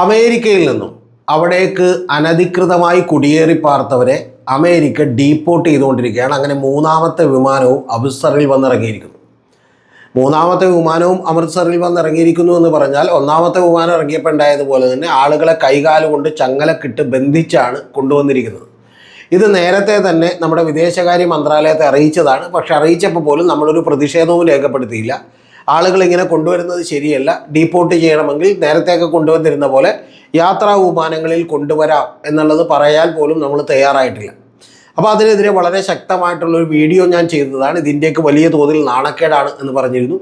അമേരിക്കയിൽ നിന്നും അവിടേക്ക് അനധികൃതമായി കുടിയേറി പാർത്തവരെ അമേരിക്ക ഡീപ്പോർട്ട് ചെയ്തുകൊണ്ടിരിക്കുകയാണ്. അങ്ങനെ മൂന്നാമത്തെ വിമാനവും അമൃത്സറിൽ വന്നിറങ്ങിയിരിക്കുന്നു. മൂന്നാമത്തെ വിമാനവും അമൃത്സറിൽ വന്നിറങ്ങിയിരിക്കുന്നു എന്ന് പറഞ്ഞാൽ ഒന്നാമത്തെ വിമാനം ഇറങ്ങിയപ്പോൾ ഉണ്ടായതുപോലെ തന്നെ ആളുകളെ കൈകാലുകൊണ്ട് ചങ്ങലക്കിട്ട് ബന്ധിച്ചാണ് കൊണ്ടുവന്നിരിക്കുന്നത്. ഇത് നേരത്തെ തന്നെ നമ്മുടെ വിദേശകാര്യ മന്ത്രാലയത്തെ അറിയിച്ചതാണ്. പക്ഷെ അറിയിച്ചപ്പോൾ പോലും നമ്മളൊരു പ്രതിഷേധവും രേഖപ്പെടുത്തിയില്ല. ആളുകൾ ഇങ്ങനെ കൊണ്ടുവരുന്നത് ശരിയല്ല, ഡീപ്പോർട്ട് ചെയ്യണമെങ്കിൽ നേരത്തെയൊക്കെ കൊണ്ടുവന്നിരുന്ന പോലെ യാത്രാ വിമാനങ്ങളിൽ കൊണ്ടുവരാം എന്നുള്ളത് പറയാൻ പോലും നമ്മൾ തയ്യാറായിട്ടില്ല. അപ്പോൾ അതിനെതിരെ വളരെ ശക്തമായിട്ടുള്ളൊരു വീഡിയോ ഞാൻ ചെയ്തതാണ്. ഇത് ഇന്ത്യക്ക് വലിയ തോതിൽ നാണക്കേടാണ് എന്ന് പറഞ്ഞിരുന്നു.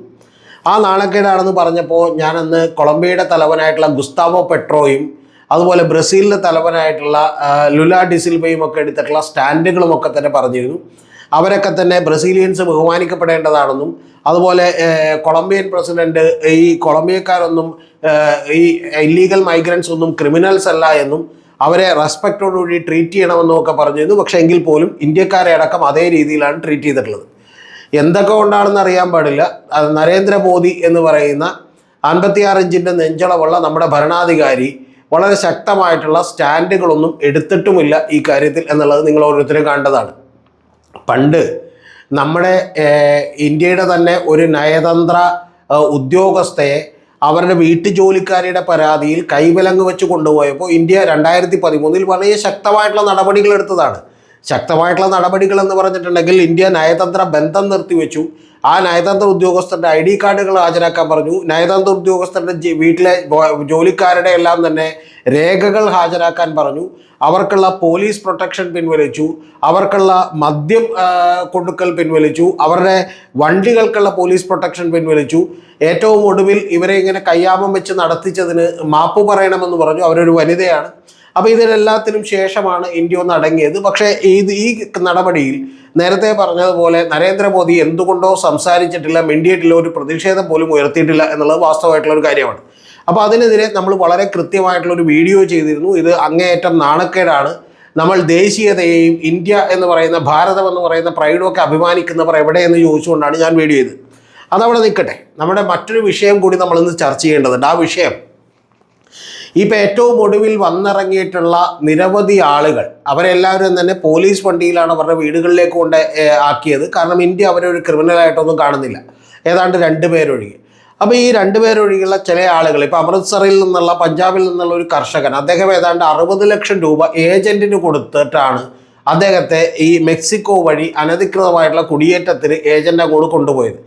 ആ നാണക്കേടാണെന്ന് പറഞ്ഞപ്പോൾ ഞാൻ അന്ന് കൊളംബിയയുടെ തലവനായിട്ടുള്ള ഗുസ്താവോ പെട്രോയും അതുപോലെ ബ്രസീലിൻ്റെ തലവനായിട്ടുള്ള ലുല ഡിസിൽവയും ഒക്കെ എടുത്തിട്ടുള്ള സ്റ്റാൻഡുകളുമൊക്കെ തന്നെ പറഞ്ഞിരുന്നു. അവരൊക്കെ തന്നെ ബ്രസീലിയൻസ് ബഹുമാനിക്കപ്പെടേണ്ടതാണെന്നും അതുപോലെ കൊളംബിയൻ പ്രസിഡന്റ് ഈ കൊളംബിയക്കാരൊന്നും ഈ ഇല്ലീഗൽ മൈഗ്രൻസ് ഒന്നും ക്രിമിനൽസ് അല്ല എന്നും അവരെ റെസ്പെക്റ്റോടുകൂടി ട്രീറ്റ് ചെയ്യണമെന്നും ഒക്കെ പറഞ്ഞിരുന്നു. പക്ഷേ എങ്കിൽ പോലും ഇന്ത്യക്കാരെ അടക്കം അതേ രീതിയിലാണ് ട്രീറ്റ് ചെയ്തിട്ടുള്ളത്. എന്തൊക്കെ കൊണ്ടാണെന്ന് അറിയാൻ പാടില്ല. നരേന്ദ്രമോദി എന്ന് പറയുന്ന 56 ഇഞ്ചിൻ്റെ നെഞ്ചളവുള്ള നമ്മുടെ ഭരണാധികാരി വളരെ ശക്തമായിട്ടുള്ള സ്റ്റാൻഡുകളൊന്നും എടുത്തിട്ടുമില്ല ഈ കാര്യത്തിൽ എന്നുള്ളത് നിങ്ങൾ ഓരോരുത്തരും കണ്ടതാണ്. പണ്ട് നമ്മുടെ ഇന്ത്യയുടെ തന്നെ ഒരു നയതന്ത്ര ഉദ്യോഗസ്ഥയെ അവരുടെ വീട്ടുജോലിക്കാരുടെ പരാതിയിൽ കൈവിലങ്ങ് വെച്ച് കൊണ്ടുപോയപ്പോൾ ഇന്ത്യ 2013 വലിയ ശക്തമായിട്ടുള്ള നടപടികൾ എടുത്തതാണ്. ശക്തമായിട്ടുള്ള നടപടികൾ എന്ന് പറഞ്ഞിട്ടുണ്ടെങ്കിൽ ഇന്ത്യ നയതന്ത്ര ബന്ധം നിർത്തിവെച്ചു. ആ നയതന്ത്ര ഉദ്യോഗസ്ഥരുടെ ID കാർഡുകൾ ഹാജരാക്കാൻ പറഞ്ഞു. നയതന്ത്ര ഉദ്യോഗസ്ഥരുടെ വീട്ടിലെ ജോലിക്കാരുടെ എല്ലാം തന്നെ രേഖകൾ ഹാജരാക്കാൻ പറഞ്ഞു. അവർക്കുള്ള പോലീസ് പ്രൊട്ടക്ഷൻ പിൻവലിച്ചു. അവർക്കുള്ള മദ്യം കൊടുക്കൽ പിൻവലിച്ചു. അവരുടെ വണ്ടികൾക്കുള്ള പോലീസ് പ്രൊട്ടക്ഷൻ പിൻവലിച്ചു. ഏറ്റവും ഒടുവിൽ ഇവരെ ഇങ്ങനെ കയ്യാമം വെച്ച് നടത്തിച്ചതിന് മാപ്പ് പറയണമെന്ന് പറഞ്ഞു. അവരൊരു വനിതയാണ്. അപ്പോൾ ഇതിനെല്ലാത്തിനും ശേഷമാണ് ഇന്ത്യ ഒന്ന് അടങ്ങിയത്. പക്ഷേ ഈ നടപടിയിൽ നേരത്തെ പറഞ്ഞതുപോലെ നരേന്ദ്രമോദി എന്തുകൊണ്ടോ സംസാരിച്ചിട്ടില്ല, മിണ്ടിയിട്ടില്ല, ഒരു പ്രതിഷേധം പോലും ഉയർത്തിയിട്ടില്ല എന്നുള്ളത് വാസ്തവമായിട്ടുള്ളൊരു കാര്യമാണ്. അപ്പോൾ അതിനെതിരെ നമ്മൾ വളരെ കൃത്യമായിട്ടുള്ളൊരു വീഡിയോ ചെയ്തിരുന്നു. ഇത് അങ്ങേയറ്റം നാണക്കേടാണ്. നമ്മൾ ദേശീയതയെയും ഇന്ത്യ എന്ന് പറയുന്ന ഭാരതം എന്ന് പറയുന്ന പ്രൈഡൊക്കെ അഭിമാനിക്കുന്നവർ എവിടെയെന്ന് ചോദിച്ചുകൊണ്ടാണ് ഞാൻ വീഡിയോ ചെയ്തത്. അതവിടെ നിൽക്കട്ടെ. നമ്മുടെ മറ്റൊരു വിഷയം കൂടി നമ്മളിന്ന് ചർച്ച ചെയ്യേണ്ടതുണ്ട്. ആ വിഷയം ഇപ്പോൾ ഏറ്റവും ഒടുവിൽ വന്നിറങ്ങിയിട്ടുള്ള നിരവധി ആളുകൾ അവരെല്ലാവരും തന്നെ പോലീസ് വണ്ടിയിലാണ് അവരുടെ വീടുകളിലേക്ക് കൊണ്ട് ആക്കിയത്. കാരണം ഇന്ത്യ അവരെ ഒരു ക്രിമിനലായിട്ടൊന്നും കാണുന്നില്ല, ഏതാണ്ട് 2 പേരൊഴികെ. അപ്പോൾ ഈ 2 പേരൊഴികെയുള്ള ചില ആളുകൾ, ഇപ്പോൾ അമൃത്സറിൽ നിന്നുള്ള പഞ്ചാബിൽ നിന്നുള്ള ഒരു കർഷകൻ, അദ്ദേഹം ഏതാണ്ട് 60 ലക്ഷം രൂപ ഏജൻറ്റിന് കൊടുത്തിട്ടാണ് അദ്ദേഹത്തെ ഈ മെക്സിക്കോ വഴി അനധികൃതമായിട്ടുള്ള കുടിയേറ്റത്തിന് ഏജൻ്റ് അങ്ങോട്ട് കൊണ്ടുപോയത്.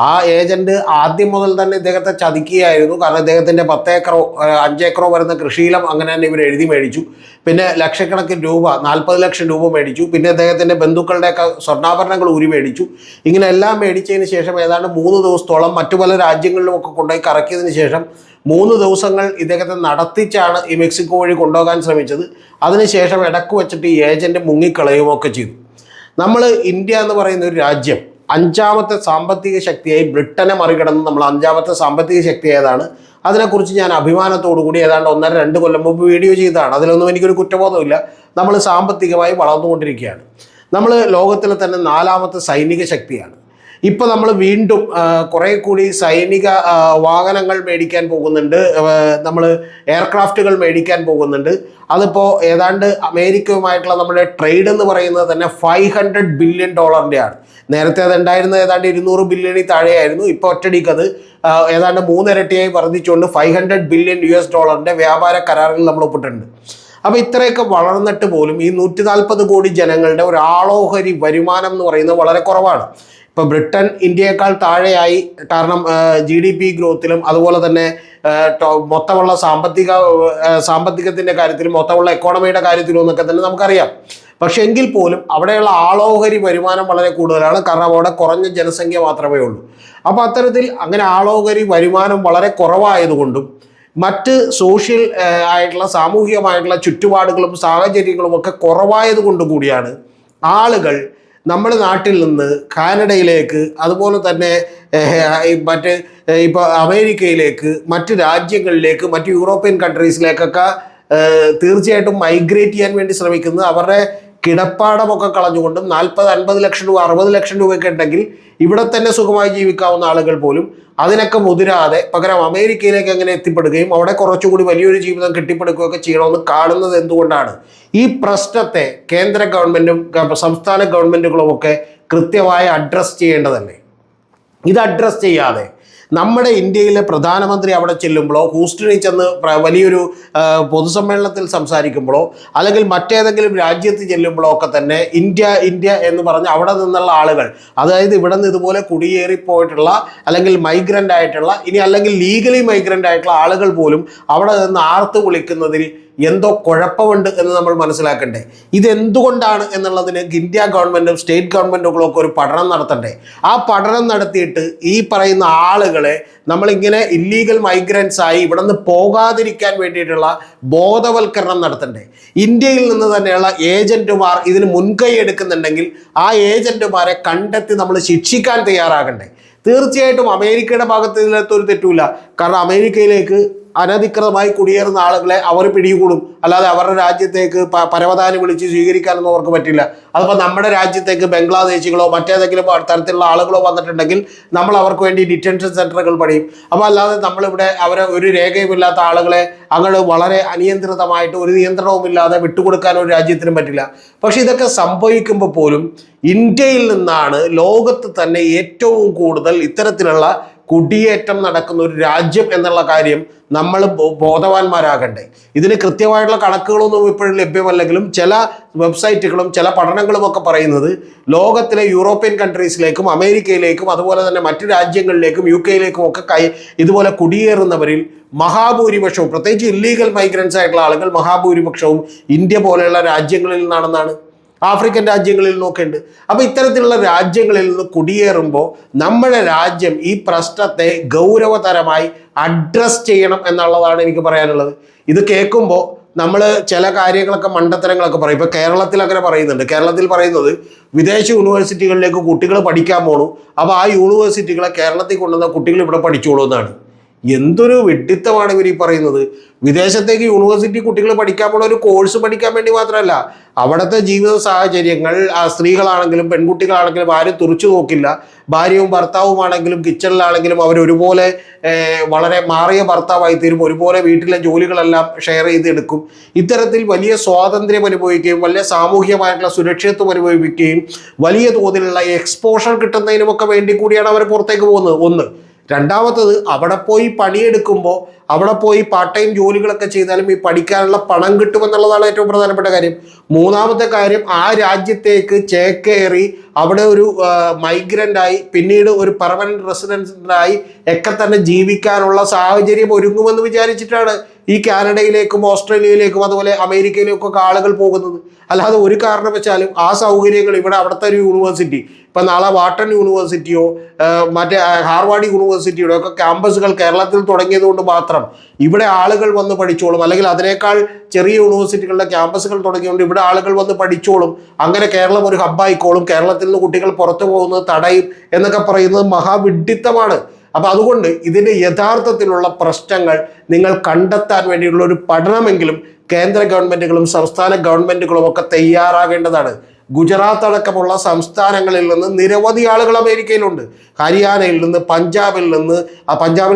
ആ ഏജൻറ്റ് ആദ്യം മുതൽ തന്നെ ഇദ്ദേഹത്തെ ചതിക്കുകയായിരുന്നു. കാരണം ഇദ്ദേഹത്തിൻ്റെ 10 ഏക്കറോ 5 ഏക്കറോ വരുന്ന കൃഷിയിടം അങ്ങനെ തന്നെ ഇവർ എഴുതി മേടിച്ചു. പിന്നെ ലക്ഷക്കണക്കിന് രൂപ, 40 ലക്ഷം രൂപ മേടിച്ചു. പിന്നെ ഇദ്ദേഹത്തിൻ്റെ ബന്ധുക്കളുടെയൊക്കെ സ്വർണ്ണാഭരണങ്ങൾ ഊരി മേടിച്ചു. ഇങ്ങനെ എല്ലാം മേടിച്ചതിന് ശേഷം ഏതാണ്ട് 3 ദിവസത്തോളം മറ്റു പല രാജ്യങ്ങളിലുമൊക്കെ കൊണ്ടുപോയി കറക്കിയതിന് ശേഷം 3 ദിവസങ്ങൾ ഇദ്ദേഹത്തെ നടത്തിച്ചാണ് ഈ മെക്സിക്കോ വഴി കൊണ്ടുപോകാൻ ശ്രമിച്ചത്. അതിനുശേഷം ഇടക്ക് വെച്ചിട്ട് ഈ ഏജൻറ്റ് മുങ്ങിക്കളയുമൊക്കെ ചെയ്തു. നമ്മൾ ഇന്ത്യ എന്ന് പറയുന്ന ഒരു രാജ്യം 5ാമത്തെ സാമ്പത്തിക ശക്തിയായി ബ്രിട്ടനെ മറികടന്ന് നമ്മൾ 5ാമത്തെ സാമ്പത്തിക ശക്തിയായതാണ്. അതിനെക്കുറിച്ച് ഞാൻ അഭിമാനത്തോടു കൂടി ഏതാണ്ട് 1.5-2 കൊല്ലം മുമ്പ് വീഡിയോ ചെയ്തതാണ്. അതിലൊന്നും എനിക്കൊരു കുറ്റബോധമില്ല. നമ്മൾ സാമ്പത്തികമായി വളർന്നുകൊണ്ടിരിക്കുകയാണ്. നമ്മൾ ലോകത്തിലെ തന്നെ 4ാമത്തെ സൈനിക ശക്തിയാണ്. ഇപ്പോൾ നമ്മൾ വീണ്ടും കുറേ കൂടി സൈനിക വാഹനങ്ങൾ മേടിക്കാൻ പോകുന്നുണ്ട്. നമ്മൾ എയർക്രാഫ്റ്റുകൾ മേടിക്കാൻ പോകുന്നുണ്ട്. അതിപ്പോൾ ഏതാണ്ട് അമേരിക്കയുമായിട്ടുള്ള നമ്മുടെ ട്രേഡ് എന്ന് പറയുന്നത് തന്നെ $500 ബില്യൺ ആണ്. നേരത്തെ അതുണ്ടായിരുന്നത് ഏതാണ്ട് 200 ബില്യണിൽ താഴെയായിരുന്നു. ഇപ്പോൾ ഒറ്റടിക്കത് ഏതാണ്ട് 3 ഇരട്ടിയായി വർദ്ധിച്ചുകൊണ്ട് $500 ബില്യൺ വ്യാപാര കരാറിൽ നമ്മൾ ഒപ്പിട്ടിട്ടുണ്ട്. അപ്പോൾ ഇത്രയൊക്കെ വളർന്നിട്ട് പോലും ഈ 140 കോടി ജനങ്ങളുടെ ഒരു ആളോഹരി വരുമാനം എന്ന് പറയുന്നത് വളരെ കുറവാണ്. ഇപ്പോൾ ബ്രിട്ടൻ ഇന്ത്യയേക്കാൾ താഴെയായി. കാരണം GDP ഗ്രോത്തിലും അതുപോലെ തന്നെ മൊത്തമുള്ള സാമ്പത്തികത്തിൻ്റെ കാര്യത്തിലും മൊത്തമുള്ള എക്കോണമിയുടെ കാര്യത്തിലും എന്നൊക്കെ തന്നെ നമുക്കറിയാം. പക്ഷെ എങ്കിൽ പോലും അവിടെയുള്ള ആളോഹരി വരുമാനം വളരെ കൂടുതലാണ്. കാരണം അവിടെ കുറഞ്ഞ ജനസംഖ്യ മാത്രമേ ഉള്ളൂ. അപ്പോൾ അത്തരത്തിൽ അങ്ങനെ ആളോഹരി വരുമാനം വളരെ കുറവായതുകൊണ്ടും മറ്റ് സോഷ്യൽ ആയിട്ടുള്ള സാമൂഹികമായിട്ടുള്ള ചുറ്റുപാടുകളും സാഹചര്യങ്ങളും ഒക്കെ കുറവായതുകൊണ്ട് കൂടിയാണ് ആളുകൾ നമ്മുടെ നാട്ടിൽ നിന്ന് കാനഡയിലേക്ക്, അതുപോലെ തന്നെ ഇപ്പോൾ അമേരിക്കയിലേക്ക്, മറ്റ് രാജ്യങ്ങളിലേക്ക്, മറ്റ് യൂറോപ്യൻ കൺട്രീസിലേക്കൊക്കെ തീർച്ചയായിട്ടും മൈഗ്രേറ്റ് ചെയ്യാൻ വേണ്ടി ശ്രമിക്കുന്നത്. അവരുടെ കിടപ്പാടമൊക്കെ കളഞ്ഞുകൊണ്ടും 40-50 ലക്ഷം രൂപ 60 ലക്ഷം രൂപയൊക്കെ ഉണ്ടെങ്കിൽ ഇവിടെ തന്നെ സുഖമായി ജീവിക്കാവുന്ന ആളുകൾ പോലും അതിനൊക്കെ മുതിരാതെ പകരം അമേരിക്കയിലേക്ക് എങ്ങനെ എത്തിപ്പെടുകയും അവിടെ കുറച്ചുകൂടി വലിയൊരു ജീവിതം കെട്ടിപ്പടുക്കുകയൊക്കെ ചെയ്യണമെന്ന് കാണുന്നത് എന്തുകൊണ്ടാണ്? ഈ പ്രശ്നത്തെ കേന്ദ്ര ഗവൺമെൻറ്റും സംസ്ഥാന ഗവൺമെൻറ്റുകളും ഒക്കെ കൃത്യമായി അഡ്രസ്സ് ചെയ്യേണ്ടതല്ലേ? ഇത് അഡ്രസ്സ് ചെയ്യാതെ നമ്മുടെ ഇന്ത്യയിലെ പ്രധാനമന്ത്രി അവിടെ ചെല്ലുമ്പോഴോ ഹൂസ്റ്റണിൽ ചെന്ന് വലിയൊരു പൊതുസമ്മേളനത്തിൽ സംസാരിക്കുമ്പോഴോ അല്ലെങ്കിൽ മറ്റേതെങ്കിലും രാജ്യത്ത് ചെല്ലുമ്പോഴോ ഒക്കെ തന്നെ ഇന്ത്യ ഇന്ത്യ എന്ന് പറഞ്ഞ് അവിടെ നിന്നുള്ള ആളുകൾ, അതായത് ഇവിടെ നിന്ന് ഇതുപോലെ കുടിയേറിപ്പോയിട്ടുള്ള അല്ലെങ്കിൽ മൈഗ്രൻ്റ് ആയിട്ടുള്ള ഇനി അല്ലെങ്കിൽ ലീഗലി മൈഗ്രൻ്റ് ആയിട്ടുള്ള ആളുകൾ പോലും അവിടെ നിന്ന് ആർത്ത് വിളിക്കുന്നതിൽ എന്തോ കുഴപ്പമുണ്ട് എന്ന് നമ്മൾ മനസ്സിലാക്കണ്ടേ? ഇതെന്തുകൊണ്ടാണ് എന്നുള്ളതിന് ഇന്ത്യ ഗവൺമെൻറ്റും സ്റ്റേറ്റ് ഗവൺമെൻറ്റുകളും ഒക്കെ ഒരു പഠനം നടത്തണ്ടേ? ആ പഠനം നടത്തിയിട്ട് ഈ പറയുന്ന ആളുകളെ നമ്മളിങ്ങനെ ഇല്ലീഗൽ മൈഗ്രൻസ് ആയി ഇവിടെ നിന്ന് പോകാതിരിക്കാൻ വേണ്ടിയിട്ടുള്ള ബോധവൽക്കരണം നടത്തണ്ടേ? ഇന്ത്യയിൽ നിന്ന് തന്നെയുള്ള ഏജന്റുമാർ ഇതിന് മുൻകൈ എടുക്കുന്നുണ്ടെങ്കിൽ ആ ഏജന്റുമാരെ കണ്ടെത്തി നമ്മൾ ശിക്ഷിക്കാൻ തയ്യാറാകണ്ടേ? തീർച്ചയായിട്ടും അമേരിക്കയുടെ ഭാഗത്ത് ഇതിനകത്തൊരു തെറ്റുമില്ല. കാരണം അമേരിക്കയിലേക്ക് അനധികൃതമായി കുടിയേറുന്ന ആളുകളെ അവർ പിടികൂടും, അല്ലാതെ അവരുടെ രാജ്യത്തേക്ക് പരവതാനി വിളിച്ച് സ്വീകരിക്കാനൊന്നും അവർക്ക് പറ്റില്ല. അതിപ്പോൾ നമ്മുടെ രാജ്യത്തേക്ക് ബംഗ്ലാദേശികളോ മറ്റേതെങ്കിലും തരത്തിലുള്ള ആളുകളോ വന്നിട്ടുണ്ടെങ്കിൽ നമ്മൾ അവർക്ക് വേണ്ടി ഡിറ്റൻഷൻ സെൻ്ററുകൾ പണിയും. അപ്പോൾ അല്ലാതെ നമ്മളിവിടെ അവരെ ഒരു രേഖയുമില്ലാത്ത ആളുകളെ അങ്ങോട്ട് വളരെ അനിയന്ത്രിതമായിട്ട് ഒരു നിയന്ത്രണവുമില്ലാതെ വിട്ടുകൊടുക്കാൻ ഒരു രാജ്യത്തിനും പറ്റില്ല. പക്ഷെ ഇതൊക്കെ സംഭവിക്കുമ്പോൾ പോലും ഇന്ത്യയിൽ നിന്നാണ് ലോകത്ത് തന്നെ ഏറ്റവും കൂടുതൽ ഇത്തരത്തിലുള്ള കുടിയേറ്റം നടക്കുന്ന ഒരു രാജ്യം എന്നുള്ള കാര്യം നമ്മൾ ബോധവാന്മാരാകണ്ടേ? ഇതിന് കൃത്യമായിട്ടുള്ള കണക്കുകളൊന്നും ഇപ്പോഴും ലഭ്യമല്ലെങ്കിലും ചില വെബ്സൈറ്റുകളും ചില പഠനങ്ങളും ഒക്കെ പറയുന്നത് ലോകത്തിലെ യൂറോപ്യൻ കൺട്രീസിലേക്കും അമേരിക്കയിലേക്കും അതുപോലെ തന്നെ മറ്റു രാജ്യങ്ങളിലേക്കും UK-യിലേക്കും ഒക്കെ ഇതുപോലെ കുടിയേറുന്നവരിൽ മഹാഭൂരിപക്ഷവും, പ്രത്യേകിച്ച് ഇല്ലീഗൽ മൈഗ്രൻസ് ആയിട്ടുള്ള ആളുകൾ മഹാഭൂരിപക്ഷവും ഇന്ത്യ പോലെയുള്ള രാജ്യങ്ങളിൽ നിന്നാണെന്നാണ്, ആഫ്രിക്കൻ രാജ്യങ്ങളിൽ നോക്കുന്നുണ്ട്. അപ്പോൾ ഇത്തരത്തിലുള്ള രാജ്യങ്ങളിൽ നിന്ന് കുടിയേറുമ്പോൾ നമ്മുടെ രാജ്യം ഈ പ്രശ്നത്തെ ഗൗരവതരമായി അഡ്രസ് ചെയ്യണം എന്നുള്ളതാണ് എനിക്ക് പറയാനുള്ളത്. ഇത് കേൾക്കുമ്പോൾ നമ്മൾ ചില കാര്യങ്ങളൊക്കെ മണ്ടത്തരങ്ങളൊക്കെ പറയും. ഇപ്പോൾ കേരളത്തിൽ അങ്ങനെ പറയുന്നുണ്ട്. കേരളത്തിൽ പറയുന്നത് വിദേശ യൂണിവേഴ്സിറ്റികളിലേക്ക് കുട്ടികൾ പഠിക്കാൻ പോകണു, അപ്പോൾ ആ യൂണിവേഴ്സിറ്റികളെ കേരളത്തിൽ കൊണ്ടുവന്ന കുട്ടികൾ ഇവിടെ പഠിച്ചോളൂ എന്നാണ്. എന്തൊരു വിഡ്ഢിത്തമാണ് ഇവർ ഈ പറയുന്നത്. വിദേശത്തേക്ക് യൂണിവേഴ്സിറ്റി കുട്ടികൾ പഠിക്കാൻ പോണ ഒരു കോഴ്സ് പഠിക്കാൻ വേണ്ടി മാത്രമല്ല, അവിടുത്തെ ജീവിത സാഹചര്യങ്ങൾ സ്ത്രീകളാണെങ്കിലും പെൺകുട്ടികളാണെങ്കിലും ആരും തുറച്ചു നോക്കില്ല. ഭാര്യയും ഭർത്താവുമാണെങ്കിലും കിച്ചണിലാണെങ്കിലും അവരൊരുപോലെ വളരെ മാറിയ ഭർത്താവായി തീരും, ഒരുപോലെ വീട്ടിലെ ജോലികളെല്ലാം ഷെയർ ചെയ്തെടുക്കും. ഇത്തരത്തിൽ വലിയ സ്വാതന്ത്ര്യം അനുഭവിക്കുകയും വലിയ സാമൂഹികമായിട്ടുള്ള സുരക്ഷിതത്വം അനുഭവിക്കുകയും വലിയ തോതിലുള്ള എക്സ്പോഷർ കിട്ടുന്നതിനുമൊക്കെ വേണ്ടി കൂടിയാണ് അവർ പുറത്തേക്ക് പോകുന്നത്. ഒന്ന്. രണ്ടാമത്തത്, അവിടെ പോയി പണിയെടുക്കുമ്പോൾ അവിടെ പോയി പാർട്ട് ടൈം ജോലികളൊക്കെ ചെയ്താലും ഈ പഠിക്കാനുള്ള പണം കിട്ടുമെന്നുള്ളതാണ് ഏറ്റവും പ്രധാനപ്പെട്ട കാര്യം. മൂന്നാമത്തെ കാര്യം, ആ രാജ്യത്തേക്ക് ചേക്കേറി അവിടെ ഒരു മൈഗ്രൻ്റായി പിന്നീട് ഒരു പെർമനന്റ് റെസിഡൻറ്റായി ഒക്കെ തന്നെ ജീവിക്കാനുള്ള സാഹചര്യം ഒരുങ്ങുമെന്ന് വിചാരിച്ചിട്ടാണ് ഈ കാനഡയിലേക്കും ഓസ്ട്രേലിയയിലേക്കും അതുപോലെ അമേരിക്കയിലേക്കും ഒക്കെ ആളുകൾ പോകുന്നത്. അല്ലാതെ ഒരു കാരണവശാലും ആ സൗകര്യങ്ങൾ ഇവിടെ അവിടുത്തെ ഒരു യൂണിവേഴ്സിറ്റി, ഇപ്പം നാളെ വാട്ടൺ യൂണിവേഴ്സിറ്റിയോ മറ്റേ ഹാർവാർഡ് യൂണിവേഴ്സിറ്റിയുടെ ഒക്കെ ക്യാമ്പസുകൾ കേരളത്തിൽ തുടങ്ങിയത് കൊണ്ട് മാത്രം ഇവിടെ ആളുകൾ വന്ന് പഠിച്ചോളും, അല്ലെങ്കിൽ അതിനേക്കാൾ ചെറിയ യൂണിവേഴ്സിറ്റികളുടെ ക്യാമ്പസുകൾ തുടങ്ങിയതുകൊണ്ട് ഇവിടെ ആളുകൾ വന്ന് പഠിച്ചോളും, അങ്ങനെ കേരളം ഒരു ഹബ്ബായിക്കോളും, കേരളത്തിൽ നിന്ന് കുട്ടികൾ പുറത്തു പോകുന്നത് തടയും എന്നൊക്കെ പറയുന്നത് മഹാവിഡ്ഢിത്തമാണ്. അപ്പം അതുകൊണ്ട് ഇതിൻ്റെ യഥാർത്ഥത്തിലുള്ള പ്രശ്നങ്ങൾ നിങ്ങൾ കണ്ടെത്താൻ വേണ്ടിയുള്ള ഒരു പഠനമെങ്കിലും കേന്ദ്ര ഗവൺമെൻറ്റുകളും സംസ്ഥാന ഗവൺമെൻറ്റുകളും ഒക്കെ തയ്യാറാകേണ്ടതാണ്. ഗുജറാത്ത് അടക്കമുള്ള സംസ്ഥാനങ്ങളിൽ നിന്ന് നിരവധി ആളുകൾ അമേരിക്കയിലുണ്ട്. ഹരിയാനയിൽ നിന്ന്, പഞ്ചാബിൽ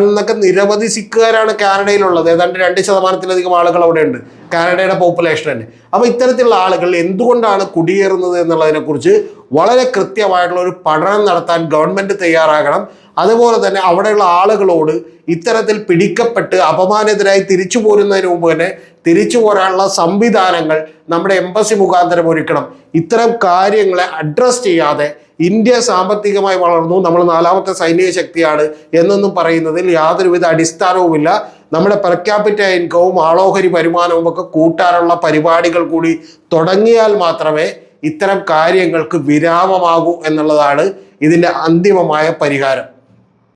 നിന്നൊക്കെ നിരവധി സിഖുകാരാണ് കാനഡയിലുള്ളത്. ഏതാണ്ട് 2% ആളുകൾ അവിടെ ഉണ്ട്, കാനഡയുടെ പോപ്പുലേഷൻ തന്നെ. അപ്പോൾ ഇത്തരത്തിലുള്ള ആളുകൾ എന്തുകൊണ്ടാണ് കുടിയേറുന്നത് എന്നുള്ളതിനെക്കുറിച്ച് വളരെ കൃത്യമായിട്ടുള്ള ഒരു പഠനം നടത്താൻ ഗവൺമെൻറ് തയ്യാറാകണം. അതുപോലെ തന്നെ അവിടെയുള്ള ആളുകളോട് ഇത്തരത്തിൽ പിടിക്കപ്പെട്ട് അപമാനിതരായി തിരിച്ചു പോരുന്നതിന് മുമ്പ് തന്നെ തിരിച്ചു പോരാനുള്ള സംവിധാനങ്ങൾ നമ്മുടെ എംബസി മുഖാന്തരം ഒരുക്കണം. ഇത്തരം കാര്യങ്ങളെ അഡ്രസ് ചെയ്യാതെ ഇന്ത്യ സാമ്പത്തികമായി വളർന്നു, നമ്മൾ 4ാമത്തെ സൈനിക ശക്തിയാണ് എന്നൊന്നും പറയുന്നതിൽ യാതൊരുവിധ അടിസ്ഥാനവുമില്ല. നമ്മുടെ പെർ ക്യാപിറ്റ ഇൻകവും ആളോഹരി വരുമാനവും ഒക്കെ കൂട്ടാനുള്ള പരിപാടികൾ കൂടി തുടങ്ങിയാൽ മാത്രമേ ഇത്തരം കാര്യങ്ങൾക്ക് വിരാമമാകൂ എന്നുള്ളതാണ് ഇതിൻ്റെ അന്തിമമായ പരിഹാരം.